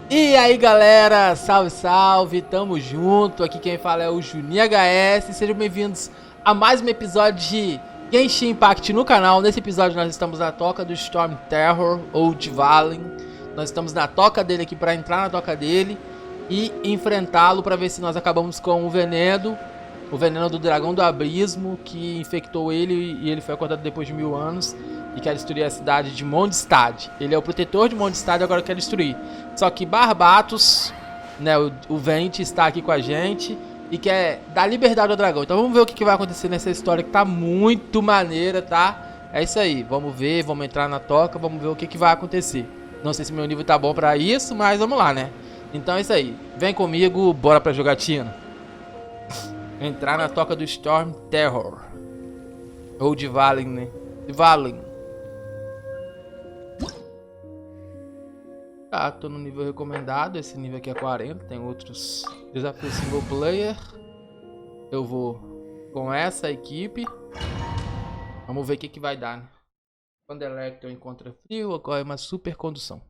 E aí galera, salve salve, tamo junto, aqui quem fala é o Juninho HS, sejam bem-vindos a mais um episódio de Genshin Impact no canal. Nesse episódio nós estamos na toca do Stormterror ou de Valen. Nós estamos na toca dele aqui para entrar na toca dele e enfrentá-lo para ver se nós acabamos com o veneno do dragão do abismo que infectou ele e ele foi acordado depois de 1000 anos. E quer destruir a cidade de Mondstadt. Ele é o protetor de Mondstadt e agora quer destruir. Só que Barbatos, né, o Vente está aqui com a gente e quer dar liberdade ao dragão. Então vamos ver o que vai acontecer nessa história que tá muito maneira, tá? É isso aí, vamos ver, vamos entrar na toca, vamos ver o que vai acontecer. Não sei se meu nível tá bom pra isso, mas vamos lá, né? Então é isso aí, vem comigo, bora pra jogatina. Entrar na toca do Stormterror. Ou de Valen, né? De Valen. Tá, tô no nível recomendado, esse nível aqui é 40, tem outros desafios single player. Eu vou com essa equipe. Vamos ver o que vai dar, né? Quando Electro encontra frio, ocorre uma super condução.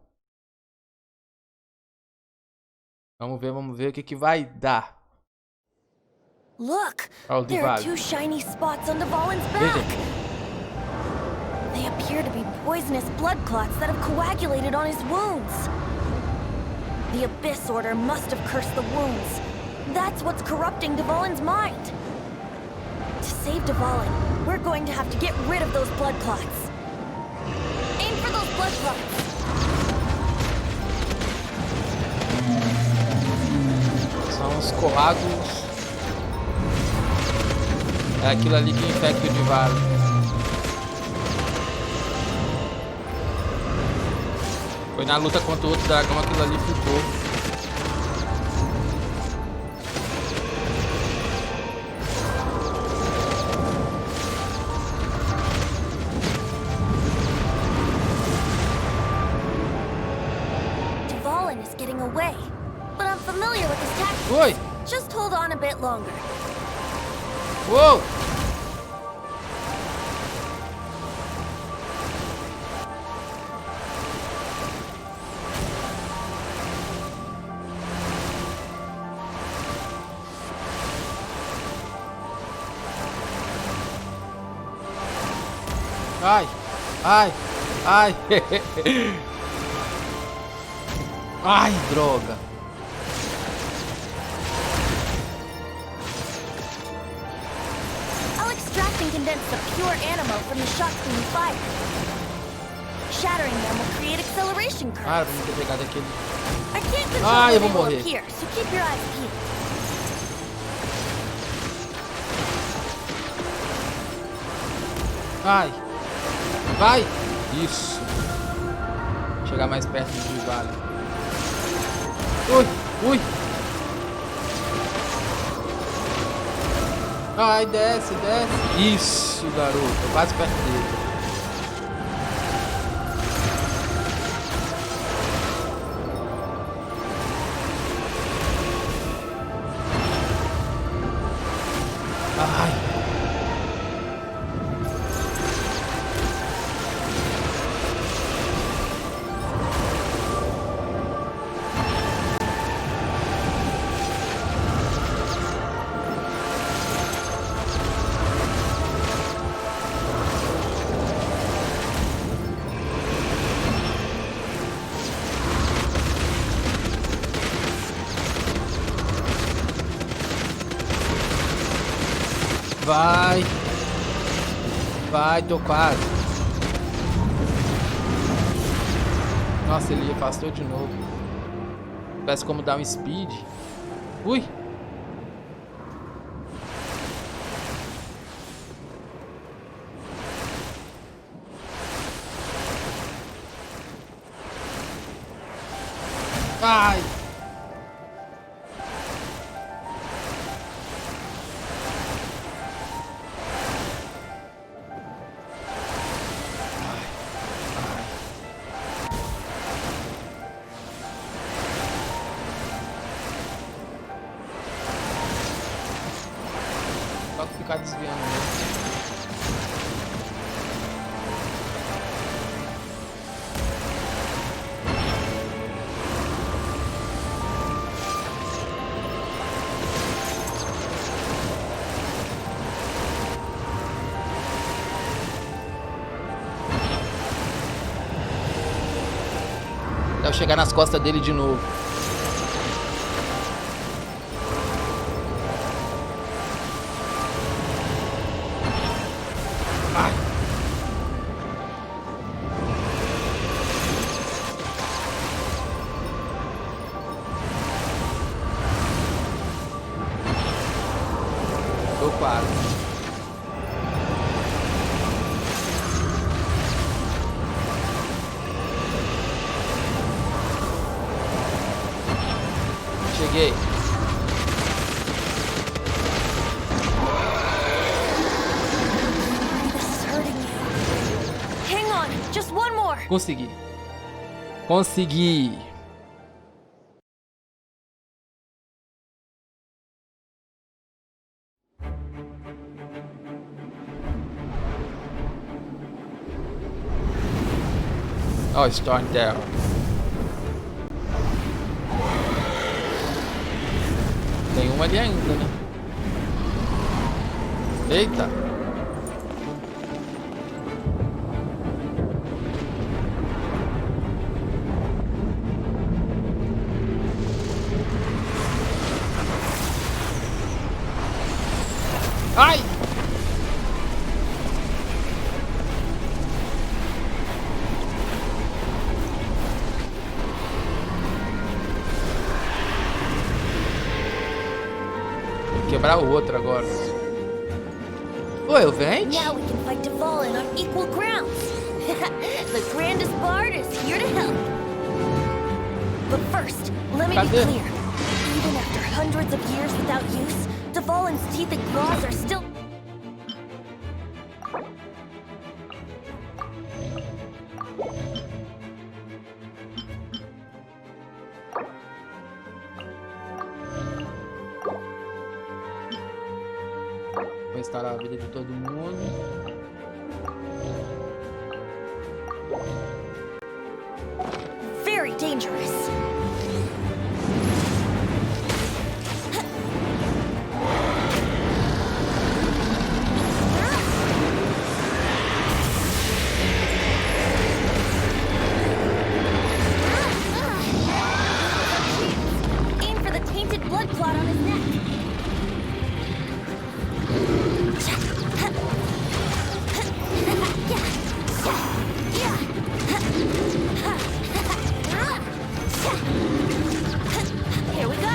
Vamos ver o que vai dar. Look, there are two shiny spots on the Valen's back. They appear to be poisonous blood clots that have coagulated on his wounds. The Abyss Order must have cursed the wounds. That's what's corrupting Dvalin's mind. To save Dvalin, we're going to have to get rid of those blood clots. Aim for those blood clots. São os coágulos. É aquilo ali que infecta o Dvalin. Foi na luta contra o outro dragão, aquilo ali ficou. Dvalin is getting away, but I'm familiar with his tactics. Oi! Just hold on a bit longer. Uou! Ai, ai, ai, ai, droga. I'll extract and condense the pure animo from the shots being fired. Shattering them will create acceleration curves. Ah, vou ter pegado aquele. I can't control Ah, eu when vou they will morrer. appear, so keep your eyes peeled. Ai, vai. Isso. Chegar mais perto do vale. Ui, ui. Ai, desce, desce. Isso, garoto. Quase perto dele. Ai. Vai. Vai, tô quase. Nossa, ele afastou de novo. Parece como dar um speed. Ui. Ai. Ficar desviando mesmo. chegar nas costas dele de novo. Ai. Tô quase. Cheguei. Hang on, just one more. Consegui. Consegui. Ó, Stormterror. Tem uma ali ainda, né? Eita! Ai! Quebrar o outro agora. Oi, eu venho? Now we can fight Dvalin on equal grounds. The grandest bard is here to help. But first, let me be clear. Even after hundreds of years without use, Dvalin's teeth and claws are still... Vou instalar a vida de todo mundo. Very dangerous. Aim for the tainted blood clot on his neck. Here we go.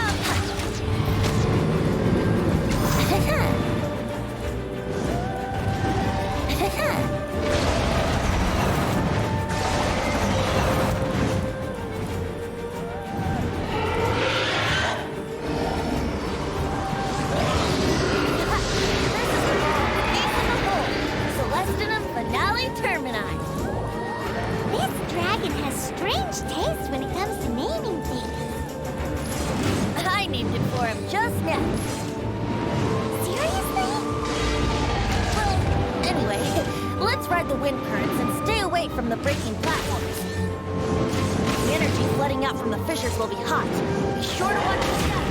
Celestinum finale termini. This dragon has strange taste when it comes to naming things. I named it for him just now. Seriously? Well, anyway, let's ride the wind currents and stay away from the breaking platforms. The energy flooding out from the fissures will be hot. Be sure to watch your step.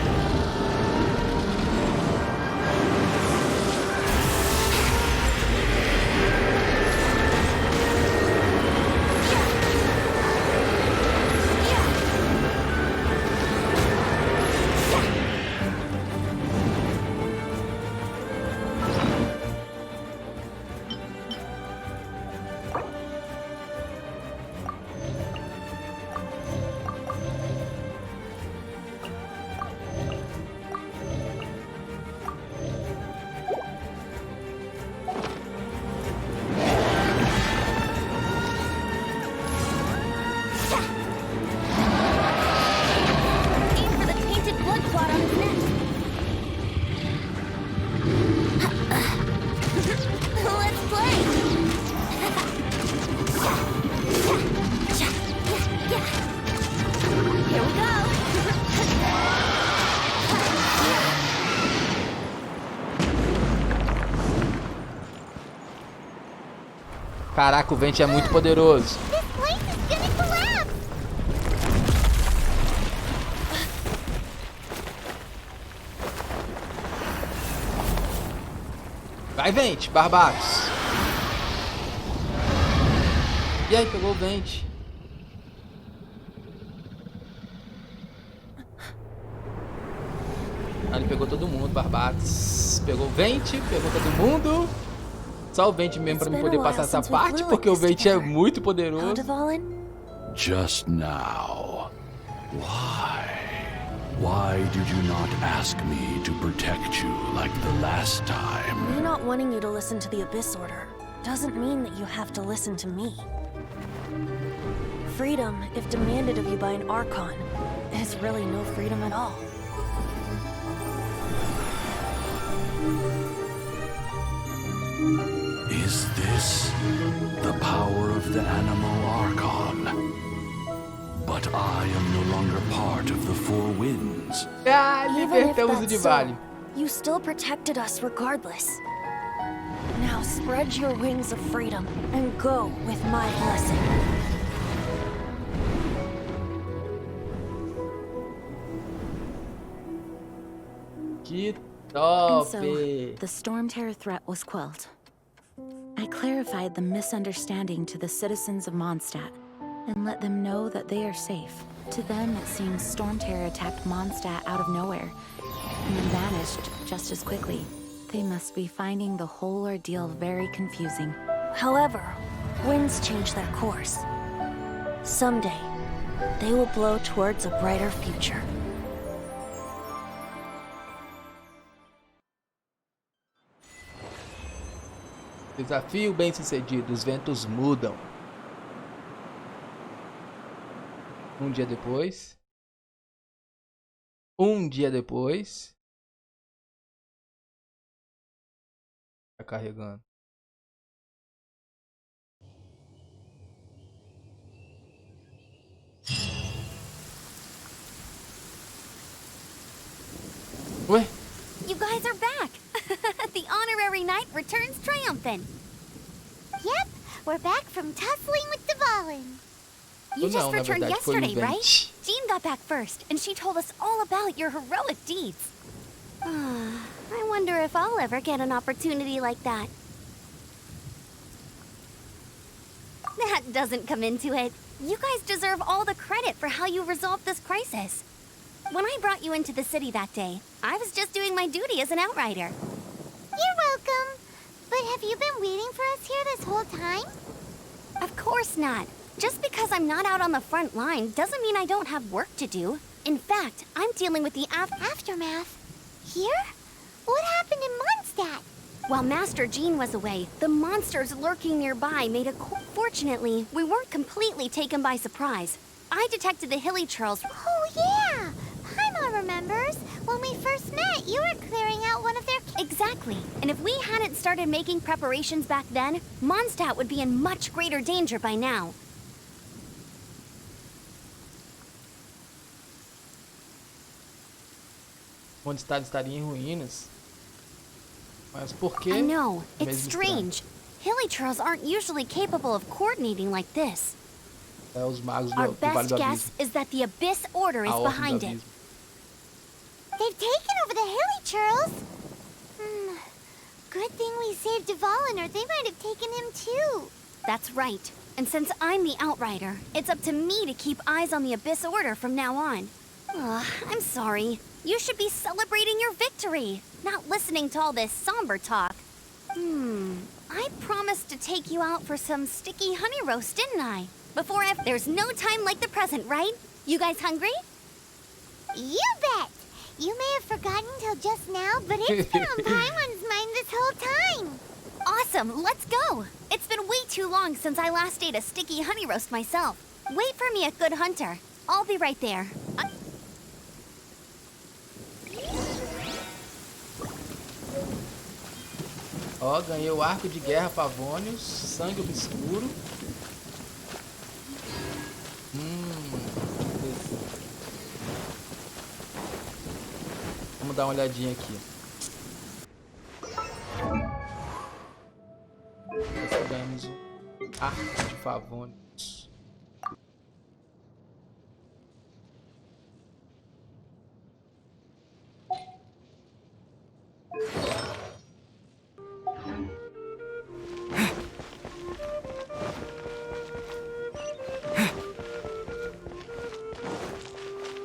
Aim for the tainted blood clot on his neck. Let's play. Here we go. Caraca, o vento é muito poderoso. This place is gonna collapse! Vai, vente, barbados. E aí, pegou o vente. Ele pegou todo mundo, Barbatos. Pegou o Vente, pegou todo mundo. Só o Vente mesmo pra não poder passar essa parte, porque o Vente é muito poderoso. Just now. Why? Why did you not ask me to protect you like the last time? Me not wanting you to listen to the Abyss Order doesn't mean that you have to listen to me. Freedom, if demanded of you by an Archon, is really no freedom at all. Is this the power of the animal Archon? But I am no longer part of the Four Winds. Even if that's so, you still protected us regardless. Now spread your wings of freedom and go with my blessing. Que top! And so, the Stormterror threat was quelled. I clarified the misunderstanding to the citizens of Mondstadt and let them know that they are safe. To them, it seems Stormterror attacked Mondstadt out of nowhere and then vanished just as quickly. They must be finding the whole ordeal very confusing. However, winds change their course. Someday, they will blow towards a brighter future. Desafio bem-sucedido, os ventos mudam. Um dia depois. Tá carregando. Ué? You guys are back! The honorary knight returns triumphant. Yep, we're back from tussling with the Valen. You just returned yesterday, right? Jean got back first, and she told us all about your heroic deeds. I wonder if I'll ever get an opportunity like that. That doesn't come into it. You guys deserve all the credit for how you resolved this crisis. When I brought you into the city that day, I was just doing my duty as an outrider. You're welcome. But have you been waiting for us here this whole time? Of course not. Just because I'm not out on the front line doesn't mean I don't have work to do. In fact, I'm dealing with the aftermath. Here? What happened in Mondstadt? While Master Jean was away, the monsters lurking nearby made a... Fortunately, we weren't completely taken by surprise. I detected the hilly churls. Oh, yeah! Paimon remembers. When we first met, you were clearing out one of their... Exactly. And if we hadn't started making preparations back then, Mondstadt would be in much greater danger by now. Mondstadt estaria em ruínas. Mas por quê? I know. It's strange. Hilly churls aren't usually capable of coordinating like this. Os magos Our best guess is that the Abyss Order is behind it. They've taken over the Hilly churls. Good thing we saved Dvalin, or they might have taken him too. That's right. And since I'm the Outrider, it's up to me to keep eyes on the Abyss Order from now on. I'm sorry. You should be celebrating your victory, not listening to all this somber talk. I promised to take you out for some sticky honey roast, didn't I? There's no time like the present, right? You guys hungry? You bet! You may have forgotten till just now, but it's been on Paimon's mind this whole time. Awesome, let's go! It's been way too long since I last ate a sticky honey roast myself. Wait for me at Good Hunter. I'll be right there. Ó, ganhei o arco de guerra Pavônios, sangue obscuro. Vamos dar uma olhadinha aqui. Nós ganhamos um arco de Pavônios.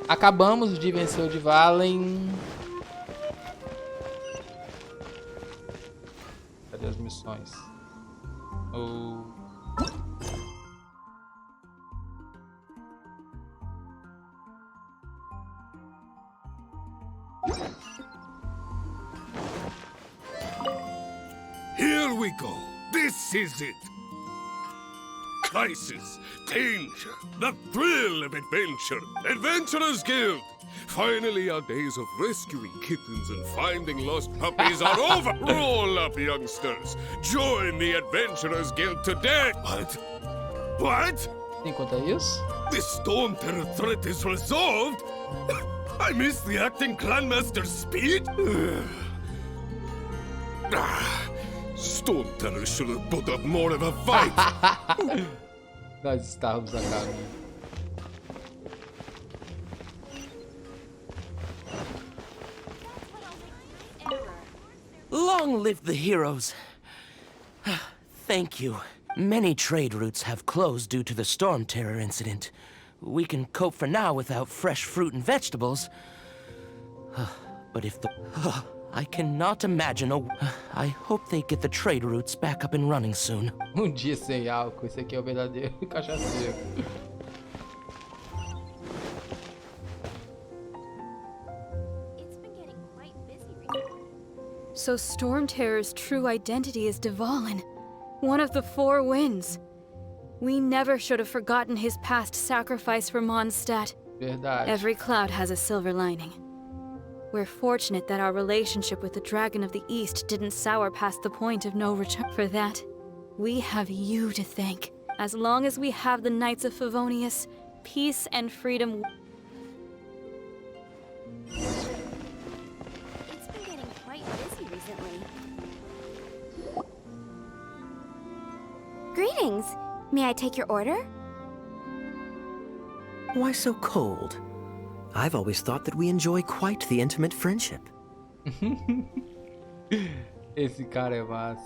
Acabamos de vencer o Dvalin. ações. Ou... Here we go. This is it. Crisis, danger, the thrill of adventure. Adventurers Guild. Finally, our days of rescuing kittens and finding lost puppies are over. Roll up, youngsters. Join the Adventurers Guild today. What? Enquanto é isso? The Stormterror threat is resolved? I missed the acting clanmaster's speech? Stormterror should have put up more of a fight. Nós estávamos a caminho. Long live the heroes. Thank you. Many trade routes have closed due to the Stormterror incident. We can cope for now without fresh fruit and vegetables. But if the... I cannot imagine a... I hope they get the trade routes back up and running soon. Dia sem álcool. Esse aqui é o verdadeiro cachaceiro. It's been getting quite busy recently. So Stormterror's true identity is Dvalin, one of the Four Winds. We never should have forgotten his past sacrifice for Mondstadt. Verdade. Every cloud has a silver lining. We're fortunate that our relationship with the Dragon of the East didn't sour past the point of no return. For that, we have you to thank. As long as we have the Knights of Favonius, peace and freedom... It's been getting quite busy recently. Greetings. May I take your order? Why so cold? I've always thought that we enjoy quite the intimate friendship. Esse cara é massa.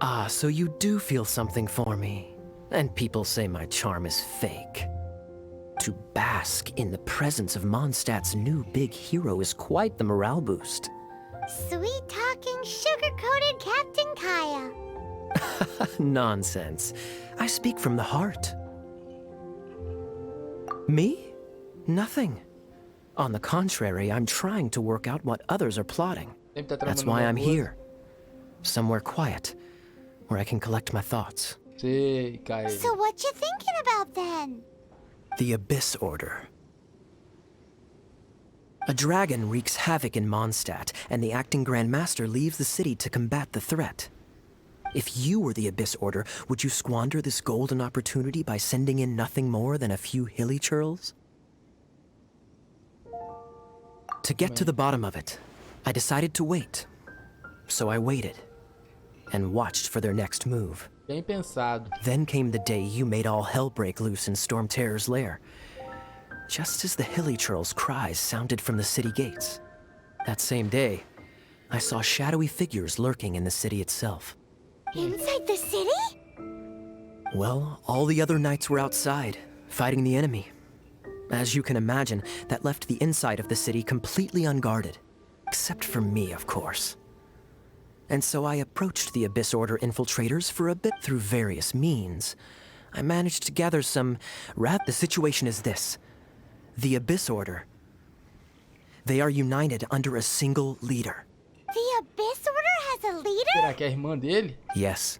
Ah, so you do feel something for me. And people say my charm is fake. To bask in the presence of Mondstadt's new big hero is quite the morale boost. Sweet-talking, sugar-coated Captain Kaya. Nonsense. I speak from the heart. Me? Nothing. On the contrary, I'm trying to work out what others are plotting. That's why I'm here. Somewhere quiet, where I can collect my thoughts. Sei, Kai. So what you thinking about then? The Abyss Order. A dragon wreaks havoc in Mondstadt, and the acting Grand Master leaves the city to combat the threat. If you were the Abyss Order, would you squander this golden opportunity by sending in nothing more than a few hilly churls? To get to the bottom of it, I decided to wait. So I waited, and watched for their next move. Bem pensado. Then came the day you made all hell break loose in Stormterror's lair. Just as the hilly churls' cries sounded from the city gates. That same day, I saw shadowy figures lurking in the city itself. Inside the city? Well, all the other knights were outside, fighting the enemy. As you can imagine, that left the inside of the city completely unguarded. Except for me, of course. And so I approached the Abyss Order infiltrators for a bit through various means. I managed to gather some... The situation is this. The Abyss Order. They are united under a single leader. The Abyss Order has a leader? Será que é a irmã dele? Yes.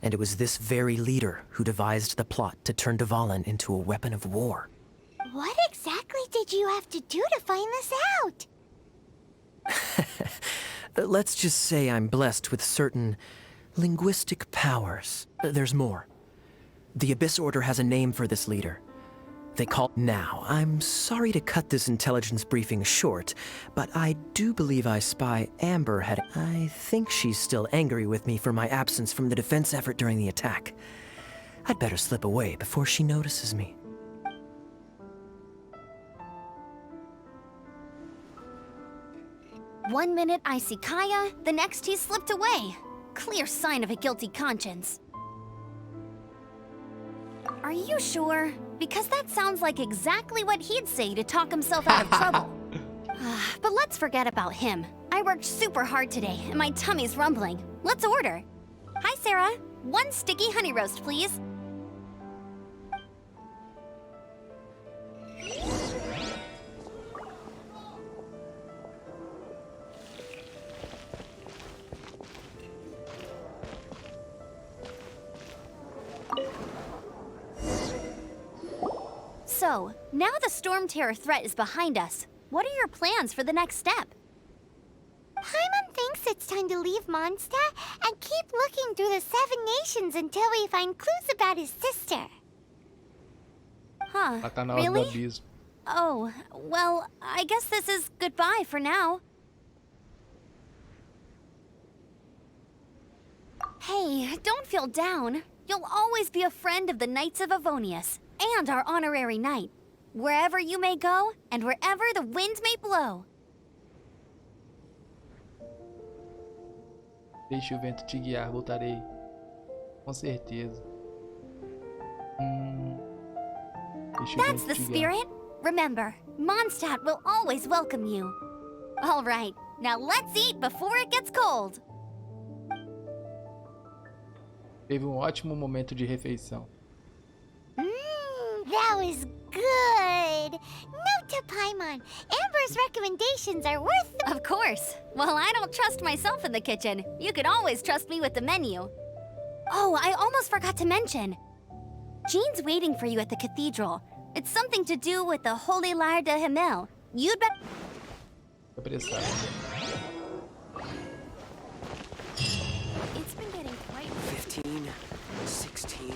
And it was this very leader who devised the plot to turn Dvalin into a weapon of war. What exactly did you have to do to find this out? Let's just say I'm blessed with certain linguistic powers. There's more. The Abyss Order has a name for this leader. They call... Now, I'm sorry to cut this intelligence briefing short, but I do believe I spy Amber had... I think she's still angry with me for my absence from the defense effort during the attack. I'd better slip away before she notices me. One minute I see Kaya, the next he slipped away. Clear sign of a guilty conscience. Are you sure? Because that sounds like exactly what he'd say to talk himself out of trouble. But let's forget about him. I worked super hard today, and my tummy's rumbling. Let's order. Hi, Sarah. 1 sticky honey roast, please. So, now the Stormterror threat is behind us. What are your plans for the next step? Paimon thinks it's time to leave Mondstadt and keep looking through the 7 nations until we find clues about his sister. Huh, really? Oh, well, I guess this is goodbye for now. Hey, don't feel down. You'll always be a friend of the Knights of Avonius, and our honorary knight. Wherever you may go, and wherever the wind may blow. Deixe o vento te guiar, voltarei. Com certeza. That's the spirit. Remember, Mondstadt will always welcome you. All right, now let's eat before it gets cold. Teve ótimo momento de refeição. That was good. Note to Paimon, Amber's recommendations are worth the— Of course. Well, I don't trust myself in the kitchen. You can always trust me with the menu. Oh, I almost forgot to mention. Jean's waiting for you at the cathedral. It's something to do with the Holy Lyre de Himmel. You'd better... It's been getting quite... 15, 16...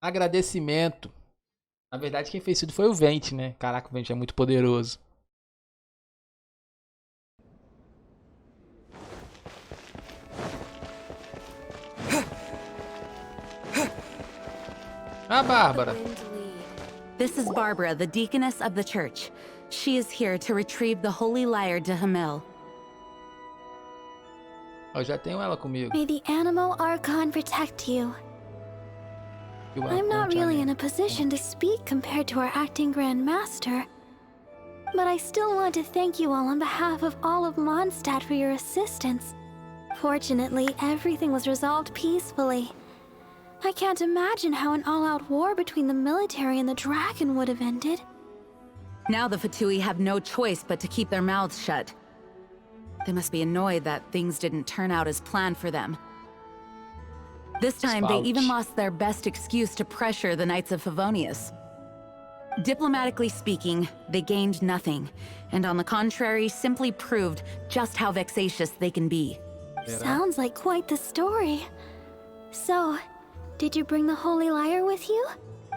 Agradecimento. Na verdade, quem fez tudo foi o Vente, né? Caraca, o Vente é muito poderoso. Ah, Bárbara. This is Barbara, the deaconess of the church. She is here to retrieve the Holy Lyre de Himmel. Eu já tenho ela comigo. May the Animal Archon protect you. I'm not really in a position to speak compared to our acting Grand Master, but I still want to thank you all on behalf of all of Mondstadt for your assistance. Fortunately, everything was resolved peacefully. I can't imagine how an all-out war between the military and the dragon would have ended. Now the Fatui have no choice but to keep their mouths shut. They must be annoyed that things didn't turn out as planned for them. This time, they even lost their best excuse to pressure the Knights of Favonius. Diplomatically speaking, they gained nothing, and on the contrary, simply proved just how vexatious they can be. Sounds like quite the story. So, did you bring the Holy Lyre with you?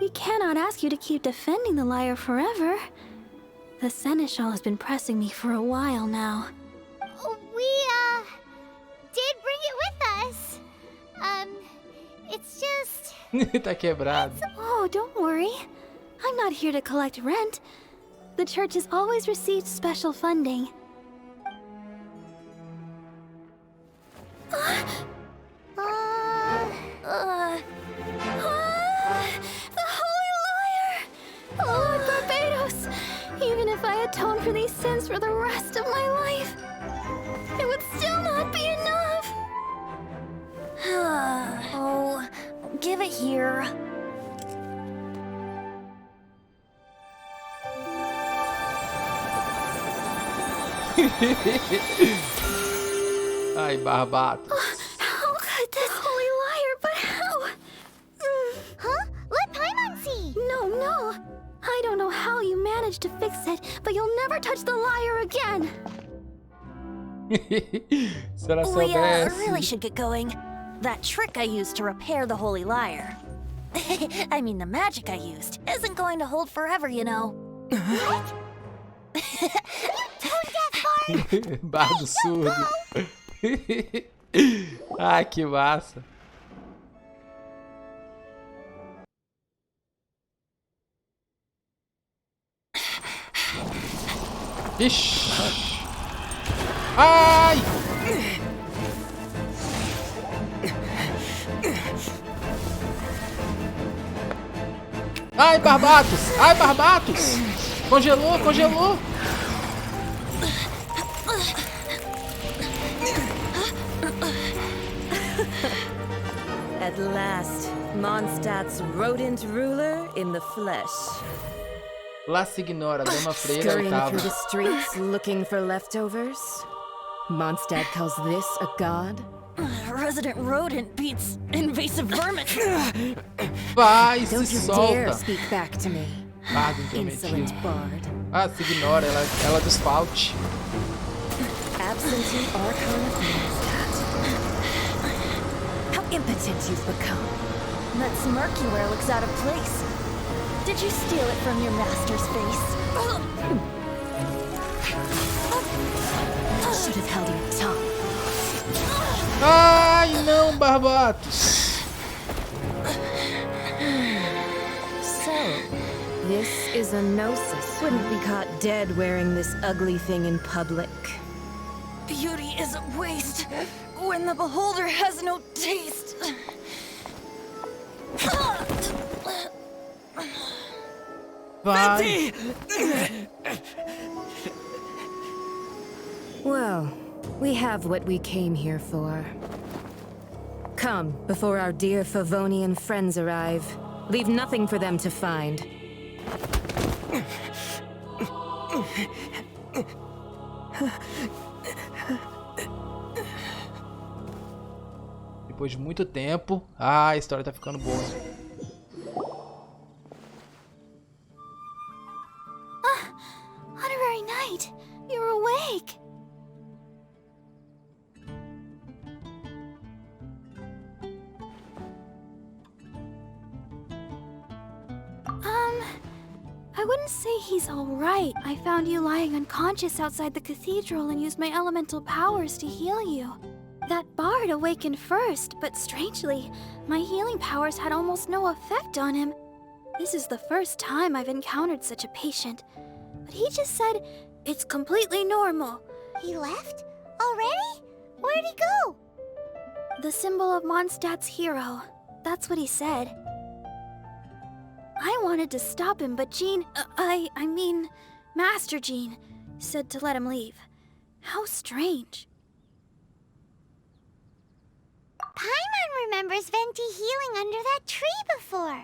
We cannot ask you to keep defending the lyre forever. The Seneschal has been pressing me for a while now. We, did bring it with us. It's just... Tá quebrado. Oh, don't worry. I'm not here to collect rent. The church has always received special funding. The Holy Lyre! Lord Barbados! Even if I atone for these sins for the rest of my life, it would still not be enough! Oh, give it here. Ai, Barbatos. How could this Holy Lyre, but how? Huh? Let Paimon see! No. I don't know how you managed managed to fix it, but you'll never touch the lyre again. Se ela We soubesse. really should get going. That trick I used to repair the holy lyre. I mean, the magic I used isn't going to hold forever, you know. What? Bardo surdo. Ai, que massa. Ixi. Ai! Ai, Barbatos! Ai, Barbatos! Congelou, congelou! At last, Mondstadt's rodent ruler in the flesh. Lá se ignora, Dama Freira Scurrying oitava. through the streets looking for leftovers. Mondstadt calls this a god? Resident rodent beats invasive vermin. Vai, se Don't you dare solta! speak back to me, Bardo insolent intrometido. bard. Ah, se ignora, ela desfalte. Absentee Archon of Mondstadt. How impotent you've become. That smirk you wear looks out of place. Did you steal it from your master's face? Should have held your tongue. Ai, não, Barbatos! So, this is a gnosis. Wouldn't be caught dead wearing this ugly thing in public. Beauty is a waste when the beholder has no taste. Vai! Well, we have what we came here for. Come, before our dear Favonian friends arrive. Leave nothing for them to find. Depois de muito tempo, a história tá ficando boa. Honorary Knight, you're awake. I wouldn't say he's all right. I found you lying unconscious outside the cathedral and used my elemental powers to heal you. That bard awakened first, but strangely, my healing powers had almost no effect on him. This is the first time I've encountered such a patient. But he just said, it's completely normal. He left? Already? Where'd he go? The symbol of Mondstadt's hero. That's what he said. I wanted to stop him, but Jean, I mean, Master Jean, said to let him leave. How strange. Paimon remembers Venti healing under that tree before.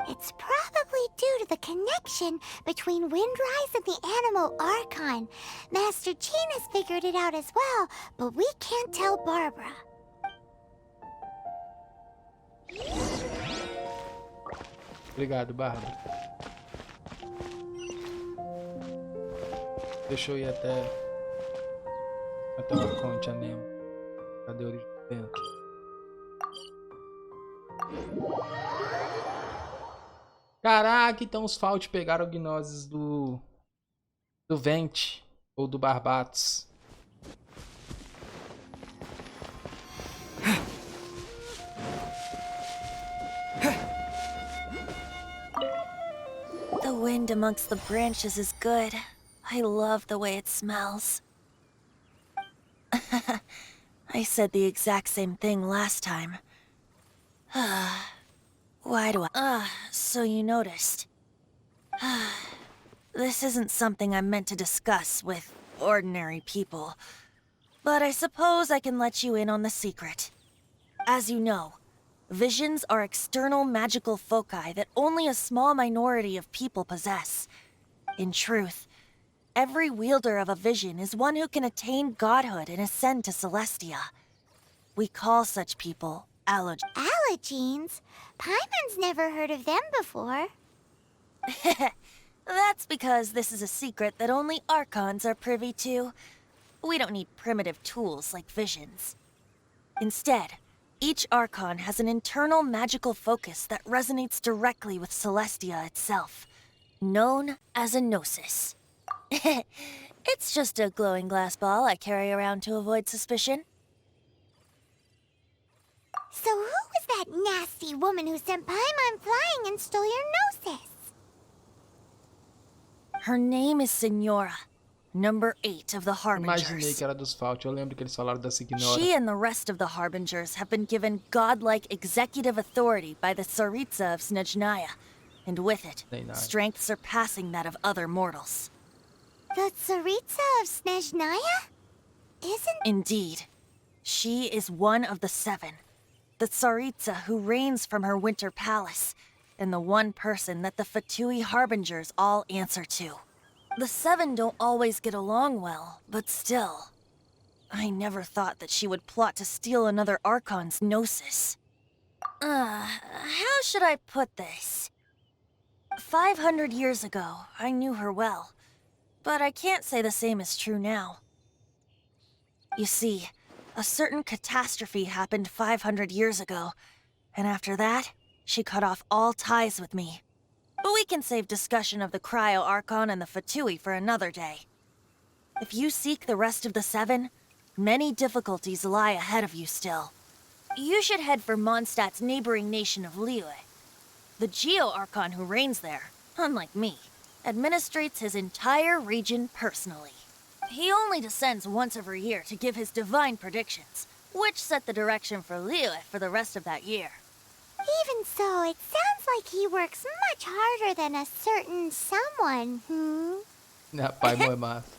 It's probably due to the connection between Windrise and the Animal Archon. Master Jean has figured it out as well, but we can't tell Barbara. Obrigado, Bardo. Deixa eu ir até o Conte, a Nemo. Cadê o dentro? Caraca, então os Fault pegaram gnoses do Vente ou do Barbatos. The wind amongst the branches is good. I love the way it smells. I said the exact same thing last time. Why do I... so you noticed. This isn't something I'm meant to discuss with ordinary people. But I suppose I can let you in on the secret. As you know, visions are external magical foci that only a small minority of people possess. In truth, every wielder of a vision is one who can attain godhood and ascend to Celestia. We call such people Allogenes. Paimon's never heard of them before. That's because this is a secret that only Archons are privy to. We don't need primitive tools like visions. Instead, each Archon has an internal magical focus that resonates directly with Celestia itself, known as a gnosis. It's just a glowing glass ball I carry around to avoid suspicion. So who was that nasty woman who sent Paimon flying and stole your gnosis? Her name is Signora, number 8 of the Imaginei Harbingers. que era dos Fault. Eu lembro que eles falaram da Signora. She and the rest of the Harbingers have been given godlike executive authority by the Tsaritsa of Snezhnaya, and with it, strength surpassing that of other mortals. The Tsaritsa of Snezhnaya? Isn't... Indeed. She is one of the 7. The Tsaritsa who reigns from her winter palace, and the one person that the Fatui Harbingers all answer to. The 7 don't always get along well, but still. I never thought that she would plot to steal another Archon's gnosis. How should I put this? 500 years ago, I knew her well, but I can't say the same is true now. You see, a certain catastrophe happened 500 years ago, and after that, she cut off all ties with me. But we can save discussion of the Cryo-Archon and the Fatui for another day. If you seek the rest of the 7, many difficulties lie ahead of you still. You should head for Mondstadt's neighboring nation of Liyue. The Geo-Archon who reigns there, unlike me, administrates his entire region personally. He only descends once every year to give his divine predictions, which set the direction for Liyue for the rest of that year. Even so, it sounds like he works much harder than a certain someone, Paimon é massa.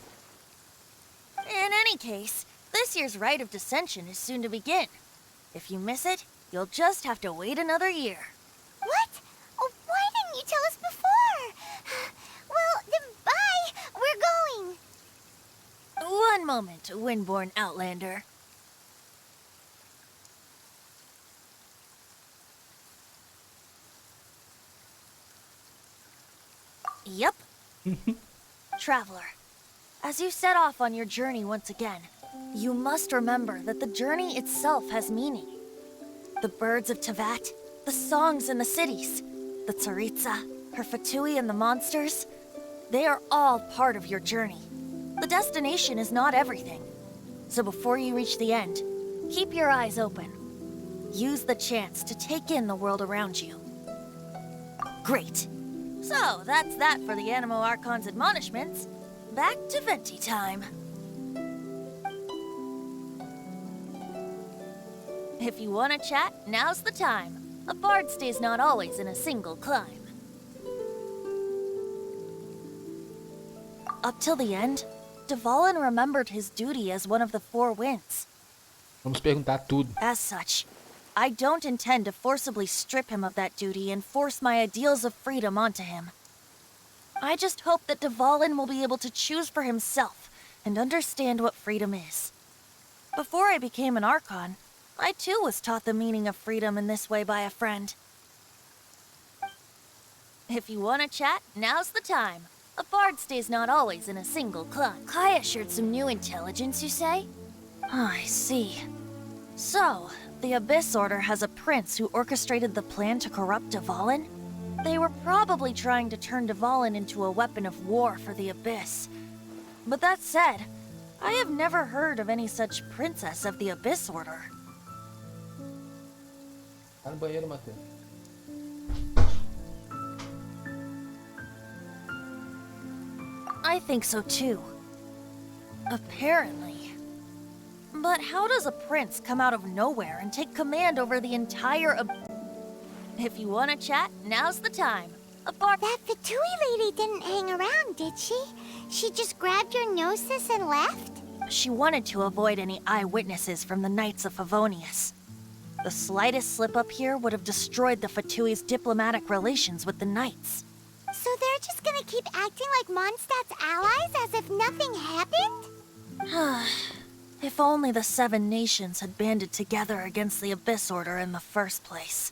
In any case, this year's Rite of Descension is soon to begin. If you miss it, you'll just have to wait another year. What? Oh, why didn't you tell us before? Well, then bye! We're going! One moment, Windborn Outlander. Yep. Traveler, as you set off on your journey once again, you must remember that the journey itself has meaning. The birds of Teyvat, the songs in the cities, the Tsaritsa, her Fatui and the monsters, they are all part of your journey. The destination is not everything. So before you reach the end, keep your eyes open. Use the chance to take in the world around you. Great. So, that's that for the Animo Archon's admonishments. Back to Venti time. If you want to chat, now's the time. A bard stays not always in a single climb. Up till the end, Dvalin remembered his duty as one of the 4 winds. Vamos perguntar tudo. As such, I don't intend to forcibly strip him of that duty and force my ideals of freedom onto him. I just hope that Dvalin will be able to choose for himself and understand what freedom is. Before I became an Archon, I too was taught the meaning of freedom in this way by a friend. If you want to chat, now's the time. A bard stays not always in a single climb. Kaya shared some new intelligence, you say? Oh, I see. So, the Abyss Order has a prince who orchestrated the plan to corrupt Dvalin? They were probably trying to turn Dvalin into a weapon of war for the Abyss. But that said, I have never heard of any such princess of the Abyss Order. Tá no banheiro, Matheus. I think so too. Apparently. But how does a prince come out of nowhere and take command over the entire If you want to chat, now's the time. That Fatui lady didn't hang around, did she? She just grabbed your gnosis and left? She wanted to avoid any eyewitnesses from the Knights of Favonius. The slightest slip-up here would have destroyed the Fatui's diplomatic relations with the Knights. So they're just gonna keep acting like Mondstadt's allies as if nothing happened? If only the 7 nations had banded together against the Abyss Order in the first place.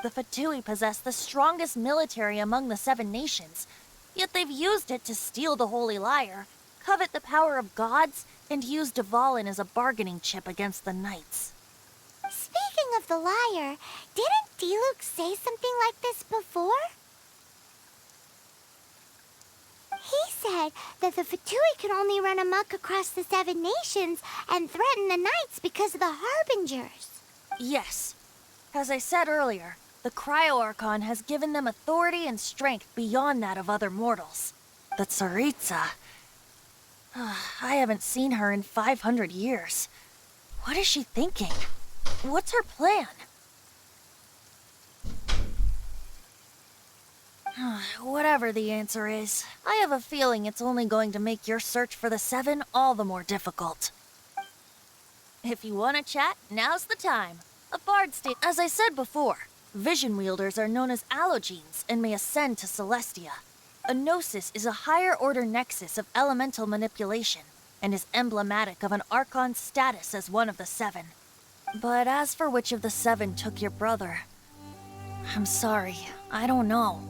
The Fatui possess the strongest military among the 7 nations, Yet they've used it to steal the Holy Lyre, covet the power of gods, and use Dvalin as a bargaining chip against the knights. Speaking of the lyre, didn't Diluc say something like this before? He said that the Fatui could only run amok across the 7 nations and threaten the knights because of the Harbingers. Yes. As I said earlier, the Cryo-Archon has given them authority and strength beyond that of other mortals. The Tsaritsa... I haven't seen her in 500 years. What is she thinking? What's her plan? Whatever the answer is, I have a feeling it's only going to make your search for the 7 all the more difficult. If you want to chat, now's the time. A bard state. As I said before, vision wielders are known as allogenes and may ascend to Celestia. A gnosis is a higher-order nexus of elemental manipulation and is emblematic of an Archon's status as one of the 7. But as for which of the 7 took your brother, I'm sorry, I don't know.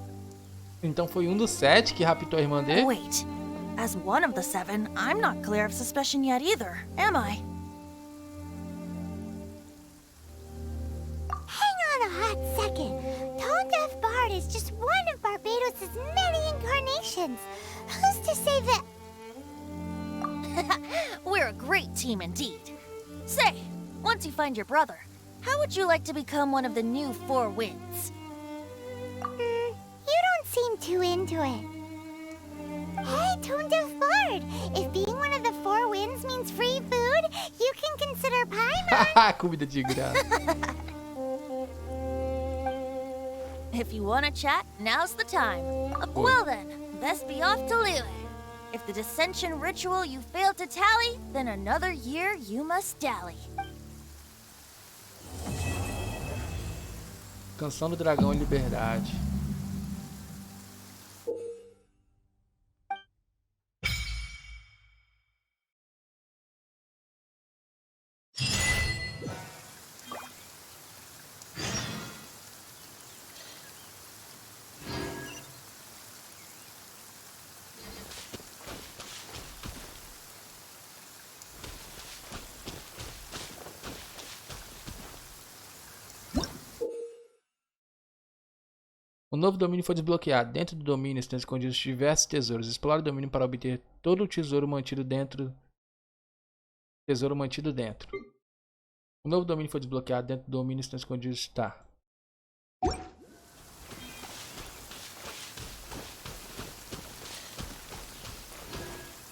Então foi dos 7 que raptou a irmã dele? Wait, as one of the 7, I'm not clear of suspicion yet either, am I? Hang on a hot second. Tone Deaf Bard is just one of Barbados' many incarnations. Who's to say that... We're a great team indeed. Say, once you find your brother, how would you like to become one of the new 4 winds? You don't seem too into it. Hey, Tone Deaf Bard, if being one of the 4 winds means free food, you can consider Paimon. Comida de graça. If you want to chat, now's the time. Well then, best be off to Liyue. If the dissension ritual you failed to tally, then another year you must dally. Canção do Dragão e Liberdade. O novo domínio foi desbloqueado. Dentro do domínio estão escondidos diversos tesouros. Explore o domínio para obter todo o tesouro mantido dentro. O novo domínio foi desbloqueado. Dentro do domínio estão escondidos. Tá.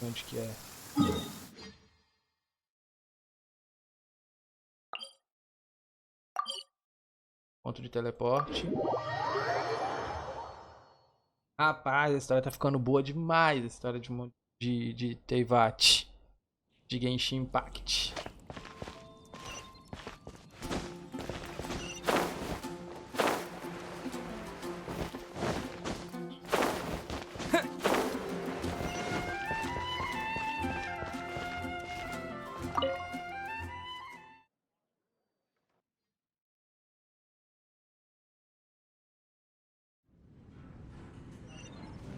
Onde que é? Ponto de teleporte. Rapaz, a história tá ficando boa demais. A história de Teyvat, de Genshin Impact.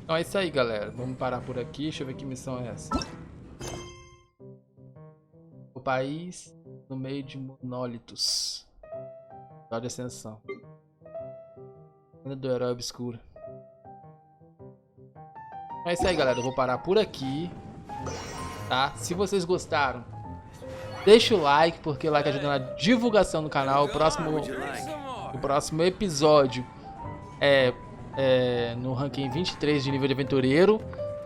Então é isso aí, galera. Vamos parar por aqui. Deixa eu ver que missão é essa. O país no meio de monólitos. Só de ascensão. Lenda do herói obscuro. Então é isso aí, galera. Eu vou parar por aqui. Tá? Se vocês gostaram, deixa o like, porque o like ajuda na divulgação do canal. O próximo episódio é no ranking 23 de nível de aventureiro.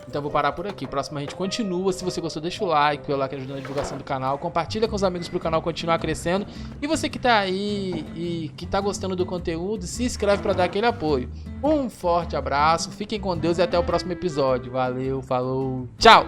Então eu vou parar por aqui. Próximo a gente continua. Se você gostou, deixa o like, que ajuda na divulgação do canal. Compartilha com os amigos para o canal continuar crescendo. E você que tá aí e que tá gostando do conteúdo, se inscreve para dar aquele apoio. Um forte abraço, fiquem com Deus e até o próximo episódio. Valeu, falou, tchau!